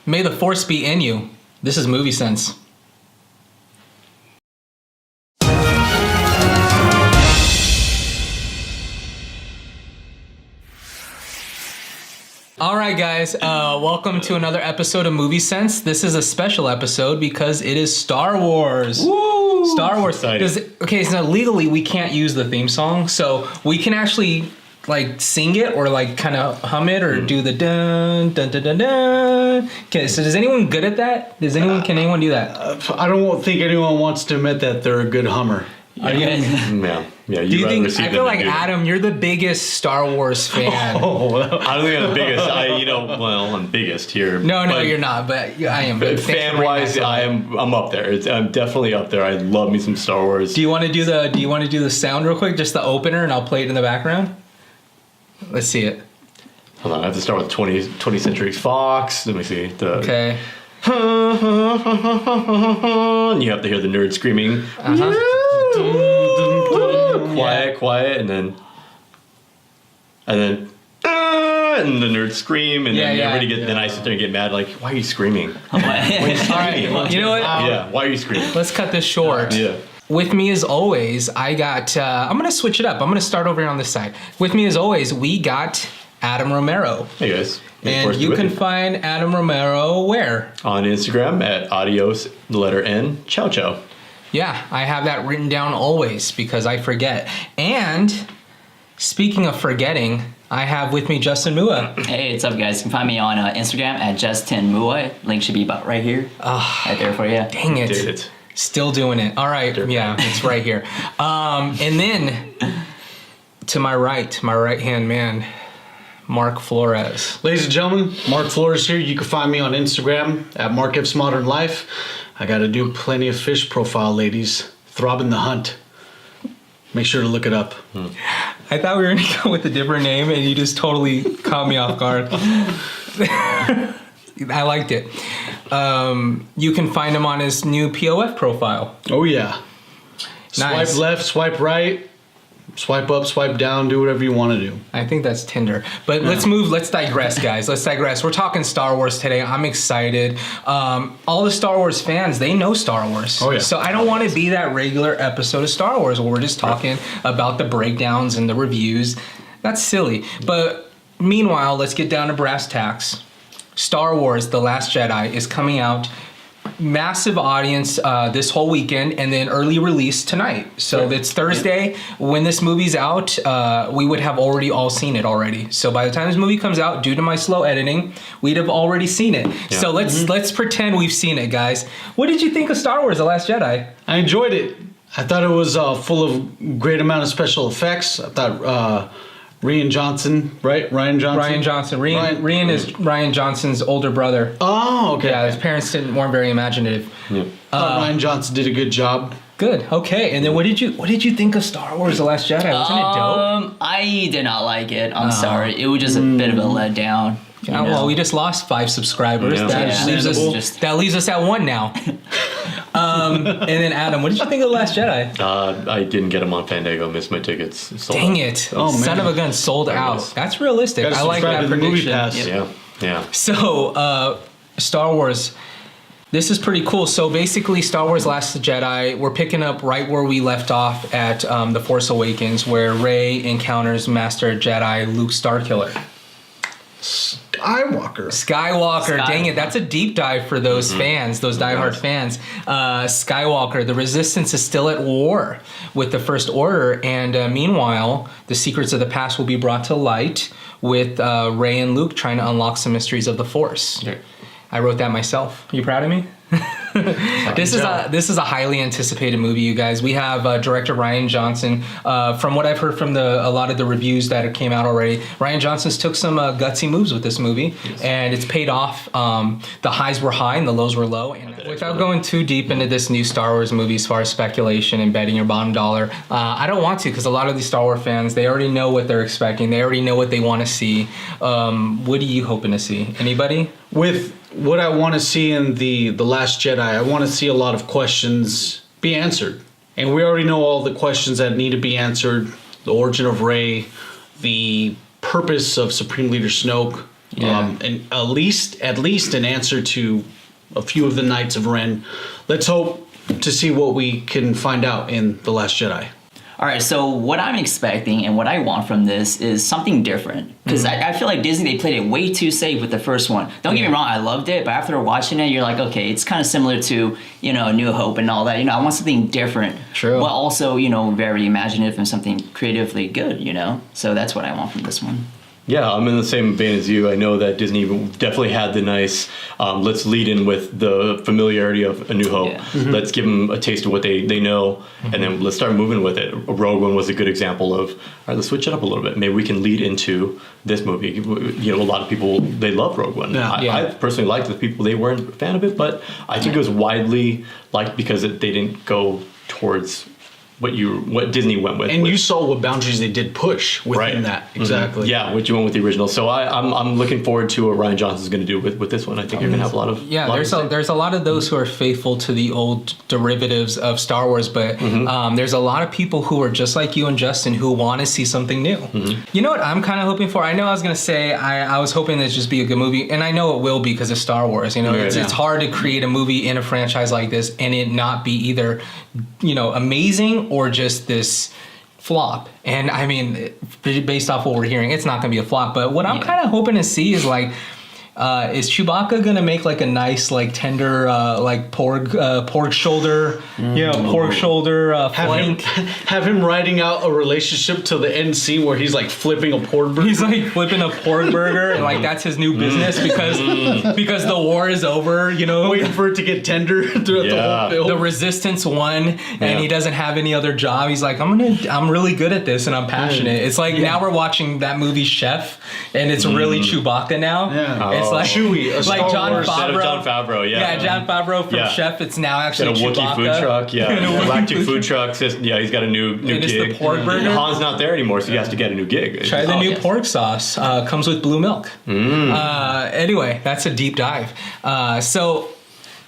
May the force be in you. This is Movie Sense. All right, guys. Welcome to another episode of Movie Sense. This is a special episode because it is Star Wars. Woo! Star Wars. Okay, so legally we can't use the theme song, so we can actually like sing it or like kind of hum it or do the dun dun dun dun dun. Okay, so is anyone good at that? Can anyone do that? I don't think anyone wants to admit that they're a good hummer. Yeah. Do you think? I feel like Adam, you're the biggest Star Wars fan. I don't think I'm the biggest. I'm biggest here. No, you're not. But I am. But fan wise, I'm up there. I'm definitely up there. I love me some Star Wars. Do you want to do the sound real quick, just the opener, and I'll play it in the background? Let's see it. Hold on, I have to start with 20th Century Fox. Let me see. Okay. And you have to hear the nerd screaming. Quiet, and then the nerds scream, and then everybody then I sit there and get mad, like, why are you screaming? All right, you know what? Why are you screaming? Let's cut this short. Yeah. With me as always, I got, I'm going to switch it up. I'm going to start over here on this side. With me as always, we got Adam Romero. Hey guys. And you can find Adam Romero where? On Instagram at adios, the letter N, ciao ciao. Yeah, I have that written down always because I forget. And speaking of forgetting, I have with me Justin Moua. Hey, what's up, guys? You can find me on Instagram at Justin Moua. Link should be about right here. Right there for you. Dang it. Did it. Still doing it. All right. Yeah, it's right here. And then to my right-hand man, Mark Florez. Ladies and gentlemen, Mark Florez here. You can find me on Instagram at MarkFModernLife. I got to do plenty of fish profile, ladies. Throbbing the Hunt. Make sure to look it up. I thought we were going to go with a different name, and you just totally caught me off guard. I liked it. You can find him on his new POF profile. Oh, yeah. Nice. Swipe left, swipe right. Swipe up, swipe down, do whatever you want to do. I think that's Tinder. But let's digress, guys. Let's digress. We're talking Star Wars today. I'm excited. All the Star Wars fans, they know Star Wars. Oh, yeah. So I don't want to be that regular episode of Star Wars where we're just talking about the breakdowns and the reviews. That's silly. But meanwhile, let's get down to brass tacks. Star Wars, The Last Jedi is coming out. Massive audience this whole weekend, and then early release tonight. So it's Thursday. When this movie's out, we would have already all seen it already. So by the time this movie comes out, due to my slow editing, we'd have already seen it. Yeah. So let's pretend we've seen it, guys. What did you think of Star Wars: The Last Jedi? I enjoyed it. I thought it was full of great amount of special effects. I thought Rian Johnson, right? Rian Johnson. Rian is Rian Johnson's older brother. Oh, okay. Yeah, his parents weren't very imaginative. Yeah. Rian Johnson did a good job. Good. Okay. And then what did you think of Star Wars: The Last Jedi? Wasn't it dope? I did not like it. I'm sorry. It was just a bit of a letdown. Yeah, well, we just lost 5 subscribers. Yeah. That leaves us at 1 now. And then Adam, what did you think of The Last Jedi? I didn't get them on Fandango. Missed my tickets. Dang it! Oh, man. Son of a gun, sold out. That's realistic. I like that prediction. Yeah. So, Star Wars. This is pretty cool. So basically, Star Wars: Last Jedi, we're picking up right where we left off at The Force Awakens, where Rey encounters Master Jedi Luke Starkiller. Skywalker. Dang it, that's a deep dive for those fans, those diehard fans. Skywalker, the Resistance is still at war with the First Order, and meanwhile, the secrets of the past will be brought to light with Rey and Luke trying to unlock some mysteries of the Force. Okay. I wrote that myself. Are you proud of me? This is a highly anticipated movie, you guys. We have director Rian Johnson. From what I've heard from a lot of the reviews that came out already, Rian Johnson's took some gutsy moves with this movie, and it's paid off. The highs were high and the lows were low. And without going too deep into this new Star Wars movie as far as speculation and betting your bottom dollar, I don't want to, because a lot of these Star Wars fans, they already know what they're expecting. They already know what they want to see. What are you hoping to see? Anybody? With what I want to see in the Last Jedi, I want to see a lot of questions be answered. And we already know all the questions that need to be answered. The origin of Rey, the purpose of Supreme Leader Snoke, And at least an answer to a few of the Knights of Ren. Let's hope to see what we can find out in The Last Jedi. All right, so what I'm expecting and what I want from this is something different. Because I feel like Disney, they played it way too safe with the first one. Don't get me wrong, I loved it, but after watching it, you're like, okay, it's kind of similar to, A New Hope and all that. I want something different. True. But also, very imaginative and something creatively good, So that's what I want from this one. Yeah, I'm in the same vein as you. I know that Disney definitely had the nice, let's lead in with the familiarity of A New Hope. Yeah. Let's give them a taste of what they know, and then let's start moving with it. Rogue One was a good example of, all right, let's switch it up a little bit. Maybe we can lead into this movie. A lot of people, they love Rogue One. Yeah. I personally liked the people, they weren't a fan of it, but I think it was widely liked because they didn't go towards what Disney went with. And you saw what boundaries they did push within that. Exactly. Yeah, what you went with the original. So I'm looking forward to what Rian Johnson's going to do with this one. I think you're going to have a lot of there's a lot of those who are faithful to the old derivatives of Star Wars, but there's a lot of people who are just like you and Justin who want to see something new. You know what I'm kind of hoping for? I know I was going to say I was hoping that just be a good movie, and I know it will be because of Star Wars. It's hard to create a movie in a franchise like this and it not be either amazing or just this flop. And I mean, based off what we're hearing, it's not gonna be a flop, but what I'm kind of hoping to see is is Chewbacca gonna make a nice tender pork shoulder pork shoulder flank? Have him writing out a relationship to the end scene where he's flipping a pork burger. He's flipping a pork burger and that's his new business because the war is over, waiting for it to get tender throughout the whole film. The Resistance won and he doesn't have any other job. He's I'm really good at this and I'm passionate. It's now we're watching that movie Chef and it's really Chewbacca now. Yeah. It's Chewie, John Favreau. John Favreau, yeah. Yeah, John Favreau from Chef. It's now actually Chewbacca. Got a Wookiee food truck, Galactic food truck. He's got a new gig. It's the pork burger. Han's not there anymore, so he has to get a new gig. Try the new pork sauce. Comes with blue milk. Anyway, that's a deep dive. So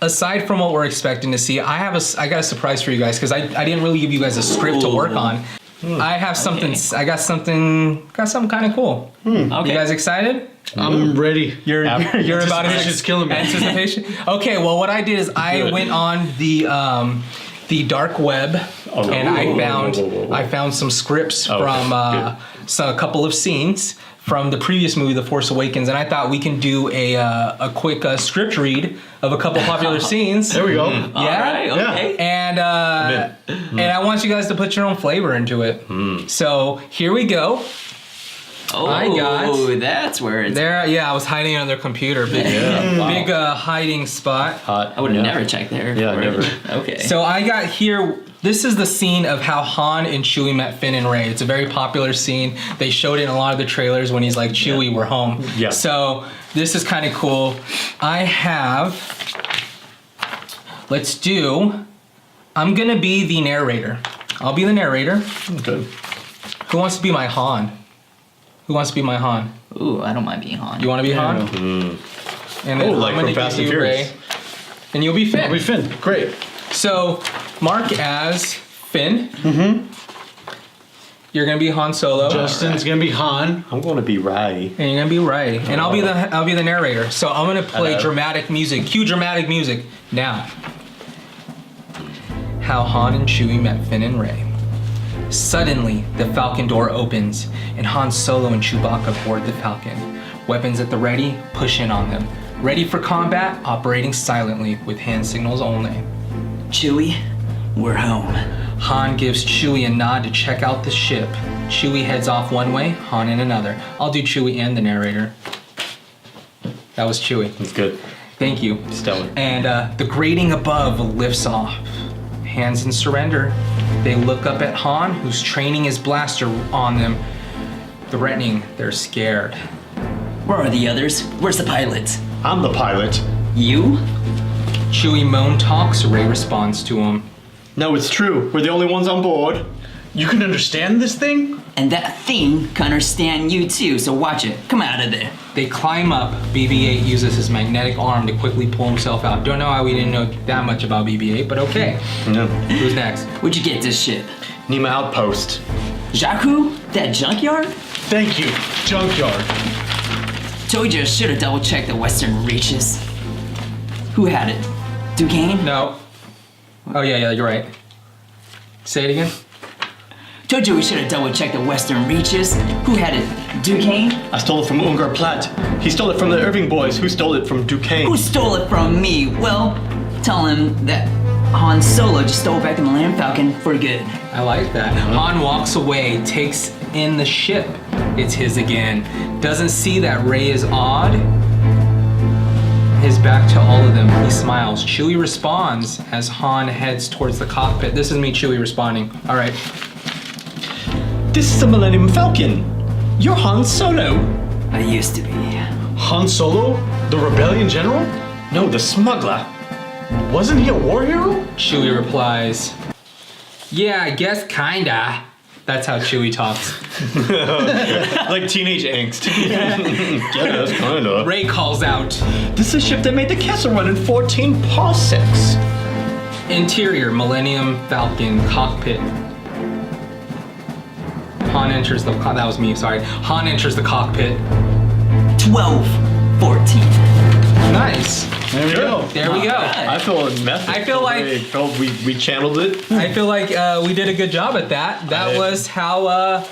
aside from what we're expecting to see, I got a surprise for you guys because I didn't really give you guys a script to work on. I have something. I got something kind of cool. Okay. You guys excited? I'm ready. You're about Anticipation's killing me. Anticipation. Okay. Well, what I did is I went on the dark web and I found some scripts from a couple of scenes from the previous movie, The Force Awakens, and I thought we can do a quick script read of a couple popular scenes. There we go. Yeah. All right, okay. And I want you guys to put your own flavor into it. So here we go. Oh, that's where it's there. Yeah, I was hiding under the computer. Big hiding spot. Hot. I would have never checked there. Yeah, never. Okay. So I got here. This is the scene of how Han and Chewie met Finn and Rey. It's a very popular scene. They showed it in a lot of the trailers when he's like, Chewie, we're home. Yeah. So this is kind of cool. I'm going to be the narrator. I'll be the narrator. Okay. Who wants to be my Han? Who wants to be my Han? Ooh, I don't mind being Han. You want to be Han? And then I'm from gonna Fast give and you Furious. Rey. And you'll be Finn. I'll be Finn. Great. So, Mark as Finn. You're gonna be Han Solo. Justin's gonna be Han. I'm going to be Rey. And you're gonna be Rey. And I'll be the narrator. So I'm gonna play Hello. dramatic music. Cue dramatic music now. How Han and Chewie met Finn and Rey. Suddenly, the Falcon door opens, and Han Solo and Chewbacca board the Falcon. Weapons at the ready, push in on them. Ready for combat, operating silently with hand signals only. Chewie, we're home. Han gives Chewie a nod to check out the ship. Chewie heads off one way, Han in another. I'll do Chewie and the narrator. That was Chewie. That's good. Thank you. Stellar. And the grating above lifts off. Hands in surrender. They look up at Han, who's training his blaster on them, threatening. They're scared. Where are the others? Where's the pilot? I'm the pilot. You? Chewie moan talks, Rey responds to him. No, it's true. We're the only ones on board. You can understand this thing? And that thing can understand you too, so watch it. Come out of there. They climb up. BB-8 uses his magnetic arm to quickly pull himself out. Don't know how we didn't know that much about BB-8, but okay. No. Who's next? Where'd you get this ship? Nima Outpost. Jakku? That junkyard? Thank you. Junkyard. Told you I should have double-checked the western reaches. Who had it? Duquesne? No. Oh, yeah, you're right. Say it again. Told you we should have double-checked the western reaches. Who had it? Duquesne? I stole it from Ungar Platt. He stole it from the Irving boys. Who stole it from Duquesne? Who stole it from me? Well, tell him that Han Solo just stole back the Millennium Falcon for good. I like that. Han walks away, takes in the ship. It's his again. Doesn't see that Rey is odd. His back to all of them. He smiles. Chewie responds as Han heads towards the cockpit. This is me, Chewie, responding. All right. This is the Millennium Falcon. You're Han Solo. I used to be. Han Solo? The rebellion general? No, the smuggler. Wasn't he a war hero? Chewie replies, yeah, I guess kinda. That's how Chewie talks. Like teenage angst. Yeah, that's kind of. Rey calls out, This is a ship that made the castle run in 14 parsecs. interior Millennium Falcon cockpit. Han enters the, that was me, sorry. Han enters the cockpit. 12-14. Nice. There we go. There we go. I feel method. I feel like- I felt we channeled it. I feel like we did a good job at that. That was how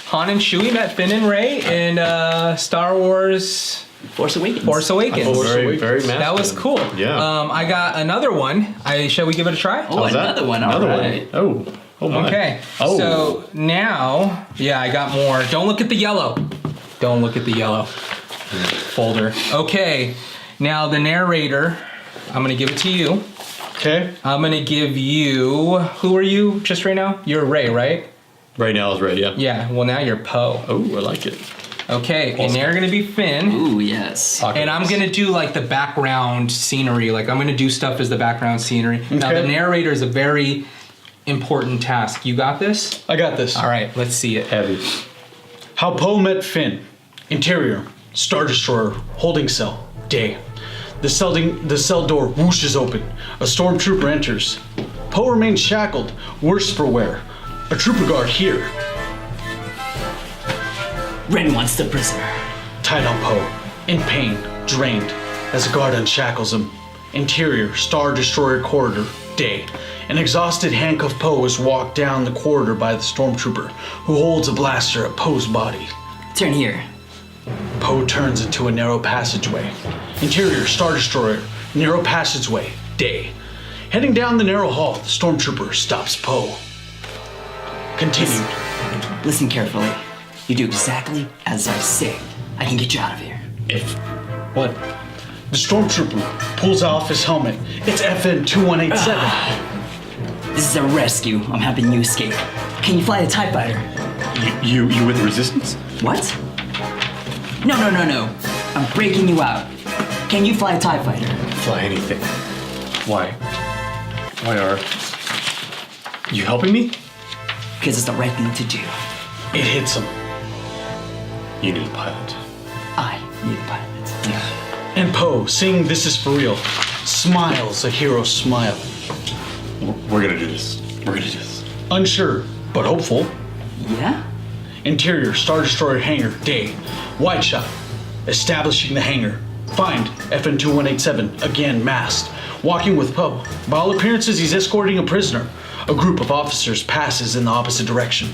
Han and Chewie met Finn and Rey in Star Wars Force Awakens. Force Awakens. Very masculine. That was cool. Yeah. I got another one. Shall we give it a try? Oh, How's that? another one. Another All right. one. Oh my. Okay. Oh. So now, yeah, I got more. Don't look at the yellow. Don't look at the yellow folder. Okay. Now the narrator, I'm gonna give it to you. Okay. I'm gonna give you. Who are you just right now? You're Rey, right? Right now is right. Yeah. Yeah. Well, now you're Poe. Oh, I like it. Okay. And they're gonna be Finn. Ooh, yes. And I'm gonna do like the background scenery. Like I'm gonna do stuff as the background scenery. Now Okay. the narrator is a very important task. You got this? I got this. All right. Let's see it. Heavy. How Poe met Finn. Interior, Star Destroyer, holding cell, day. The cell door whooshes open. A stormtrooper enters. Poe remains shackled, worse for wear. A trooper guard here. Ren wants the prisoner. Tied on Poe, in pain, drained, as a guard unshackles him. Interior, Star Destroyer corridor, day. An exhausted, handcuffed Poe is walked down the corridor by the stormtrooper, who holds a blaster at Poe's body. Turn here. Poe turns into a narrow passageway. Interior, Star Destroyer, narrow passageway, day. Heading down the narrow hall, the stormtrooper stops Poe. Continued. Listen carefully. You do exactly as I say. I can get you out of here. If what? The stormtrooper pulls off his helmet. It's FN 2187. This is a rescue. I'm helping you escape. Can you fly a TIE fighter? You with the resistance? What? No. I'm breaking you out. Can you fly a TIE fighter? Fly anything. Why? Why are you helping me? Because it's the right thing to do. It hits him. You need a pilot. I need a pilot. And Poe, seeing this is for real, smiles a hero smile. We're gonna do this. We're gonna do this. Unsure, but hopeful. Yeah? Interior, Star Destroyer hangar, day. Wide shot. Establishing the hangar. Find FN 2187, again masked. Walking with Poe. By all appearances, he's escorting a prisoner. A group of officers passes in the opposite direction.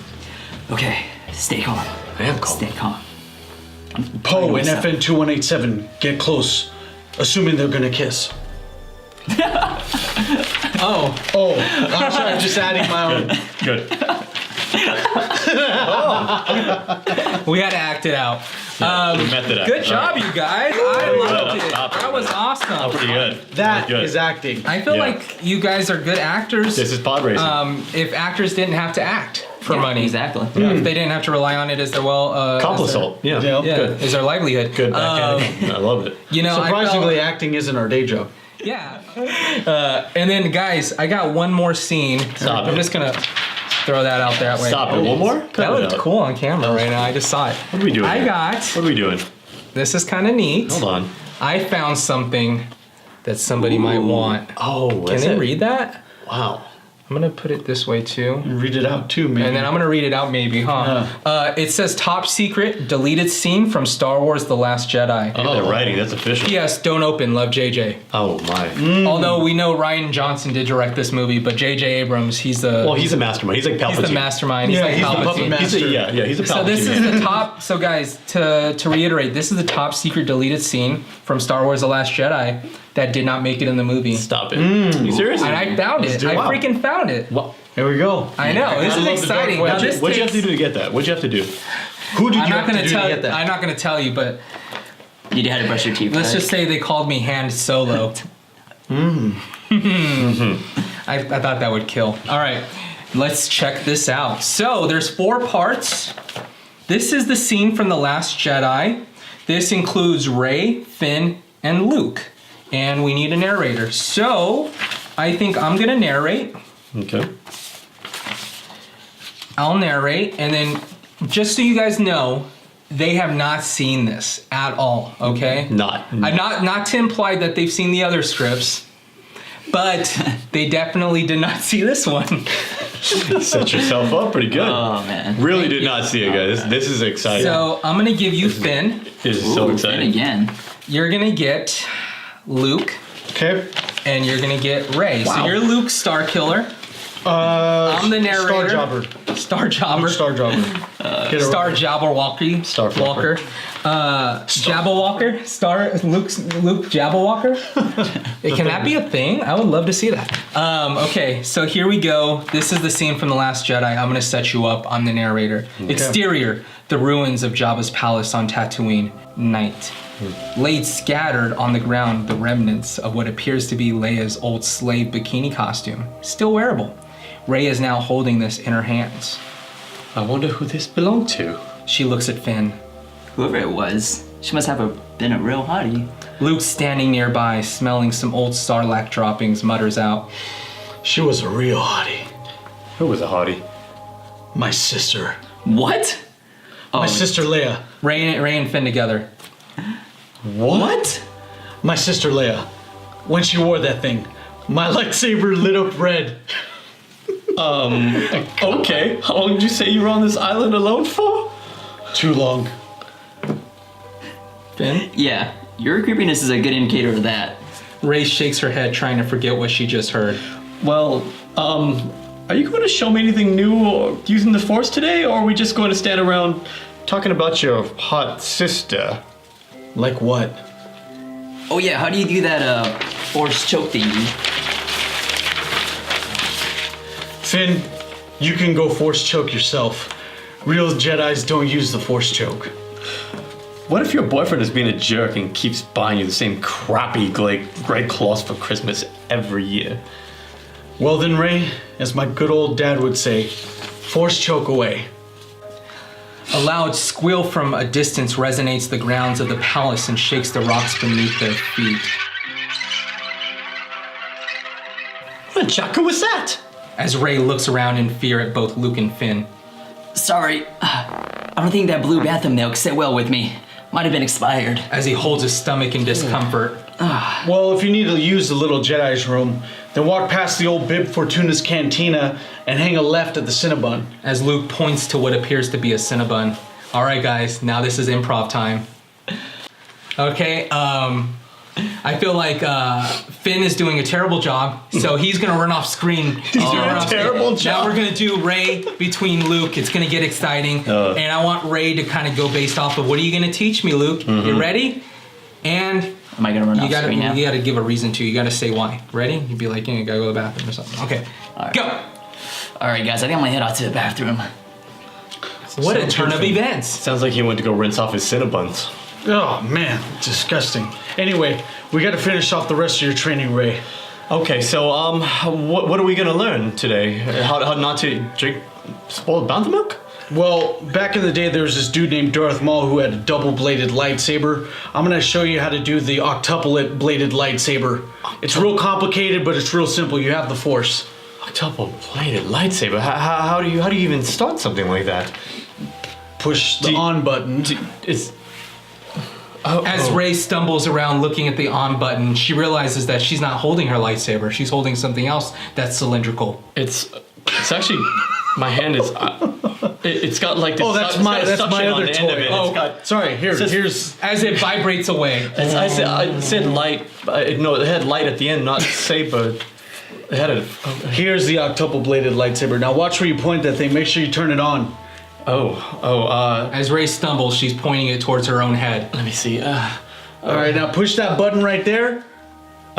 Okay, stay calm. I am calm. Stay calm. Poe and Myself. FN 2187 get close, assuming they're gonna kiss. Oh, I'm sorry, I'm just adding my own. Good. we had to act it out. Method act. Good job, you guys. I loved it. Stop it. That was awesome. Pretty good. That Good. is acting. I feel Yeah. like you guys are good actors. This is pod racing. If actors didn't have to act for Yeah, money, Exactly. if they didn't have to rely on it as their Complisol. Yeah. Yeah. yeah, Good. is their livelihood. Good backhanding. I love it. You know, Surprisingly, acting isn't our day job. yeah. And then, guys, I got one more scene. Stop I'm it. just gonna throw that out there. Wait. Stop it. One more? That Cut it looked out. cool on camera right now. I just saw it. What are we doing I here? got. What are we doing? This is kind of neat. Hold on. I found something that somebody might want. Oh, Can is they it? read that? Wow. I'm gonna put it this way too. Read it out too, maybe. And then I'm gonna read it out maybe, huh? It says top secret deleted scene from Star Wars The Last Jedi. Look at the writing, that's official. P.S. Don't open, love JJ. Oh my. Although we know Rian Johnson did direct this movie, but JJ Abrams, he's the mastermind. He's like Palpatine. He's the mastermind. Yeah, He's he's like the puppet Palpatine. master. He's a Palpatine. So this is man. the top. So guys, to reiterate, this is the top secret deleted scene from Star Wars: The Last Jedi that did not make it in the movie. Stop it. You serious? And I found it. I freaking found it. Wow. Here we go. I know. This is exciting. Now, this What'd you have takes- to do to get that? What'd you have to do? Who did I'm you not have gonna to do tell. to get that? I'm not gonna tell you, but You had to brush your teeth. let's right? just say they called me Hand Solo. I thought that would kill. All right, let's check this out. So there's 4 parts. This is the scene from The Last Jedi. This includes Rey, Finn, and Luke. And we need a narrator. So I think I'm gonna narrate. Okay. I'll narrate, and then just so you guys know, they have not seen this at all, okay? Not. Not to imply that they've seen the other scripts, but they definitely did not see this one. Set yourself up pretty good. Oh man. Really did not see it, guys. This is exciting. So I'm gonna give you Finn. This is so Ooh, exciting. Finn again. You're gonna get Luke, Okay. and you're gonna get Rey. So you're Luke Starkiller. I'm the narrator. Star Jobber. Star Jobber. Star Jobber. Get it Star right. Jabberwocky. Star Walker. Jabberwalker. Star Luke Jabberwocker. Can that be a thing? I would love to see that. Okay, so here we go. This is the scene from The Last Jedi. I'm gonna set you up. I'm the narrator. Exterior: the ruins of Jabba's palace on Tatooine. Night. Laid scattered on the ground, the remnants of what appears to be Leia's old slave bikini costume, still wearable. Rey is now holding this in her hands. I wonder who this belonged to. She looks at Finn. Whoever it was, she must have been a real hottie. Luke, standing nearby, smelling some old Sarlacc droppings, mutters out, She was a real hottie. Who was a hottie? My sister. What? My sister Leia. Rey and Finn together. What? My sister Leia. When she wore that thing, my lightsaber lit up red. Okay. How long did you say you were on this island alone for? Too long. Finn? Yeah, your creepiness is a good indicator of that. Rey shakes her head, trying to forget what she just heard. Well, are you going to show me anything new or using the Force today, or are we just going to stand around talking about your hot sister? Like what? Oh yeah, how do you do that force choke thingy? Finn, you can go force choke yourself. Real Jedis don't use the force choke. What if your boyfriend is being a jerk and keeps buying you the same crappy gray cloths for Christmas every year? Well then, Rey, as my good old dad would say, force choke away. A loud squeal from a distance resonates the grounds of the palace and shakes the rocks beneath their feet. What jacker was that? As Rey looks around in fear at both Luke and Finn. Sorry, I don't think that blue Bantam milk sit well with me. Might have been expired. As he holds his stomach in discomfort. Well, if you need to use the little Jedi's room, then walk past the old Bib Fortuna's cantina and hang a left at the Cinnabon. As Luke points to what appears to be a Cinnabon. All right, guys, now this is improv time. Okay, I feel like Finn is doing a terrible job, so he's gonna run off screen. He's doing a terrible job. Now we're gonna do Rey between Luke. It's gonna get exciting, and I want Rey to kind of go based off of what are you gonna teach me, Luke? You ready? And Am I gonna run off screen now? you gotta give a reason to. You gotta say why. Ready? You'd be like, you gotta go to the bathroom or something. Okay, right. go. All right, guys, I think I'm gonna head out to the bathroom. What a Sounds turn good, of Finn. events. Sounds like he went to go rinse off his Cinnabons. Oh man, disgusting. Anyway, we gotta finish off the rest of your training, Rey. Okay, so what are we gonna learn today? How not to drink spoiled Bantam milk? Well, back in the day, there was this dude named Darth Maul who had a double-bladed lightsaber. I'm gonna show you how to do the octuple-bladed lightsaber. It's real complicated, but it's real simple. You have the Force. A double-bladed lightsaber. How do you even start something like that? Push the on button. It's As Rey stumbles around looking at the on button, she realizes that she's not holding her lightsaber. She's holding something else that's cylindrical. It's actually my hand is. It's got like this. Oh, that's my other toy. Oh, sorry. Here's As it vibrates away. I said light. No, it had light at the end, not saber. It had a. here's the octuple bladed lightsaber. Now watch where you point that thing. Make sure you turn it on. As Rey stumbles, she's pointing it towards her own head. Let me see. All right, now push that button right there.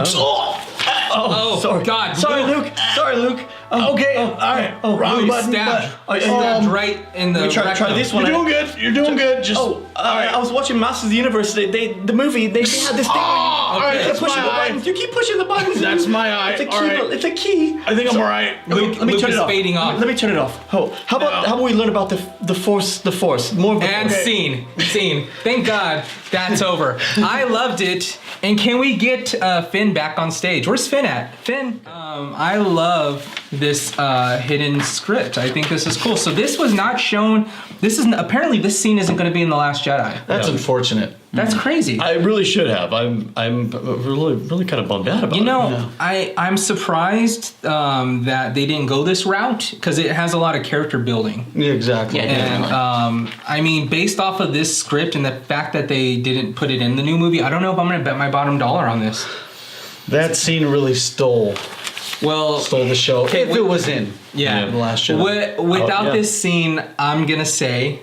Sorry. God. Sorry, Luke. Sorry, Luke. Okay. All right. Wrong button. stabbed right in the Try rectum. this one. You're doing good. You're doing good. Just. I was watching Masters of the Universe. The movie. They had this thing. All right, You keep that's pushing my the eye. buttons. You keep pushing the buttons. That's my eye. It's a key. All right. It's a key. I think I'm all right. Luke turn is it off. fading off. Let me turn it off. Oh, how about we learn about the force? The force. More of the And force. scene. Thank God that's over. I loved it. And can we get Finn back on stage? Where's Finn at? Finn. I love this hidden script. I think this is cool. So this was not shown. Apparently this scene isn't going to be in The Last Jedi. That's unfortunate. That's crazy. I really should have. I'm really kind of bummed out about it. You know, I'm surprised that they didn't go this route because it has a lot of character building. Yeah, exactly. Yeah, And definitely. I mean, based off of this script and the fact that they didn't put it in the new movie, I don't know if I'm going to bet my bottom dollar on this. That scene really stole the show. Okay, If it was in. Yeah. The Last Jedi. Without yeah. this scene, I'm going to say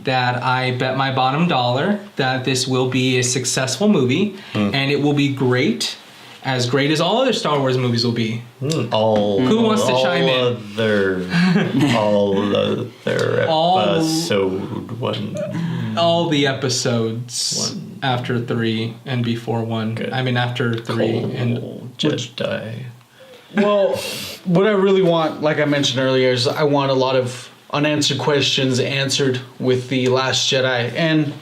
that I bet my bottom dollar that this will be a successful movie and it will be great as all other Star Wars movies will be. Who wants to chime in? All other episode one. All the episodes after 3 and before 1. Good. I mean after 3 and Jedi. Well, what I really want, like I mentioned earlier, is I want a lot of unanswered questions answered with The Last Jedi, and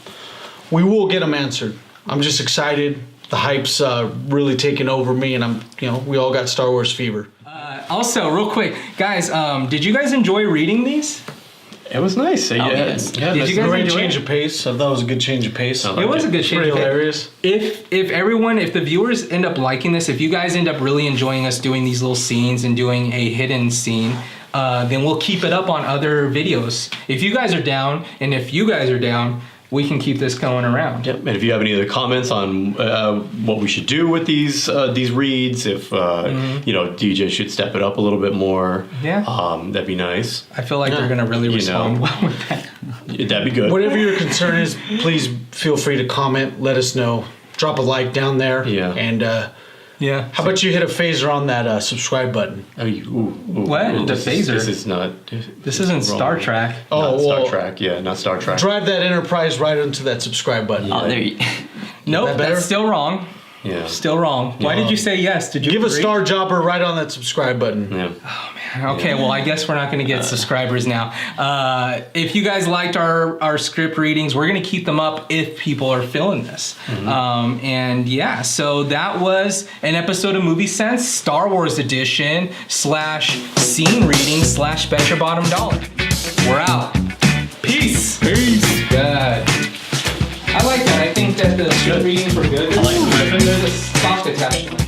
we will get them answered. I'm just excited. The hype's really taking over me, and we all got Star Wars fever. also, real quick, guys, did you guys enjoy reading these? It was nice. yes. Yeah, Did that's you guys a great enjoy change it? of pace. I thought it was a good change of pace. I It liked was a good change. Pretty of pace. hilarious. If the viewers end up liking this, if you guys end up really enjoying us doing these little scenes and doing a hidden scene, then we'll keep it up on other videos. If you guys are down, we can keep this going around. Yep. And if you have any other comments on what we should do with these reads, if DJ should step it up a little bit more, that'd be nice. I feel like they're gonna really respond well with that. That'd be good. Whatever your concern is, please feel free to comment. Let us know. Drop a like down there. Yeah. And Yeah. how about you hit a phaser on that subscribe button? Oh, What? The phaser? This is not. This isn't Star Trek. Not Star well, Trek. Yeah, not Star Trek. Drive that Enterprise right into that subscribe button. Oh, there you Nope, that better? that's still wrong. Yeah. Still wrong. Why did you say yes? Did you Give a agree? star jobber right on that subscribe button. Yeah. Okay, well, I guess we're not going to get subscribers now. If you guys liked our script readings, we're going to keep them up if people are feeling this. So that was an episode of Movie Sense, Star Wars edition / scene reading / bet your bottom dollar. We're out. Peace. Good. I like that. I think that the script readings were good. I like the riffing. There's a soft attachment.